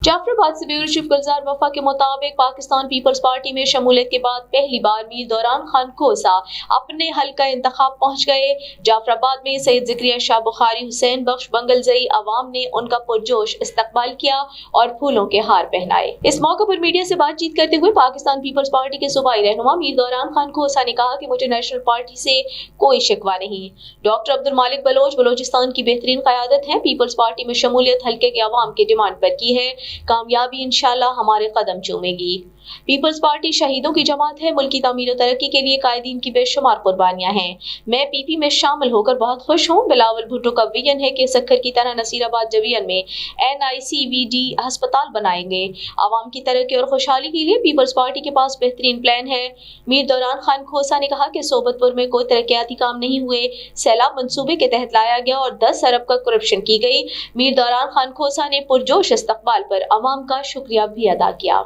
जाफराबाद से bureau chief गुलजार वफा के मुताबिक पाकिस्तान पीपल्स पार्टी में शमूलियत के बाद पहली बार मीर दौरान खान खोसा अपने हल्का इंतखाब पहुंच गए। जाफराबाद में सैयद ज़िक्रिया शाह बुखारी, हुसैन बख्श, बंगलजई अवाम ने उनका पुरजोश इस्तकबाल किया और फूलों के हार पहनाए। इस मौके पर मीडिया से बातचीत करते हुए पाकिस्तान पीपल्स पार्टी के सूबाई रहनुमा मीर दौरान खान खोसा ने कहा कि मुझे नेशनल पार्टी से कोई शिकवा नहीं। डॉक्टर अब्दुल मालिक बलोच बलोचिस्तान की बेहतरीन क़यादत है। पीपल्स पार्टी में शमूलियत हल्के के अवाम की डिमांड पर की है। कामयाबी इंशाल्लाह हमारे कदम चूमेगी। पीपल्स पार्टी शहीदों की जमात है। मुल्क की तामीर और तरक्की के लिए कायदीन की बेशुमार कुर्बानियां हैं। मैं पीपी में शामिल होकर बहुत खुश हूँ। बिलावल भुट्टो का विजन है कि सक्खर की तरह नसीराबाद जवियन में NICVD अस्पताल बनाएंगे। आवाम की तरक्की और खुशहाली के लिए पीपल्स पार्टी के पास बेहतरीन प्लान है। मीर दौरान खान खोसा ने कहा कि सोबतपुर में कोई तरक्याती काम नहीं हुए। सैलाब मंसूबे के तहत लाया गया और 10 अरब का करप्शन की गई। मीर दौरान खान खोसा ने पुरजोश इस्तकबाल पर अवाम का शुक्रिया भी अदा किया।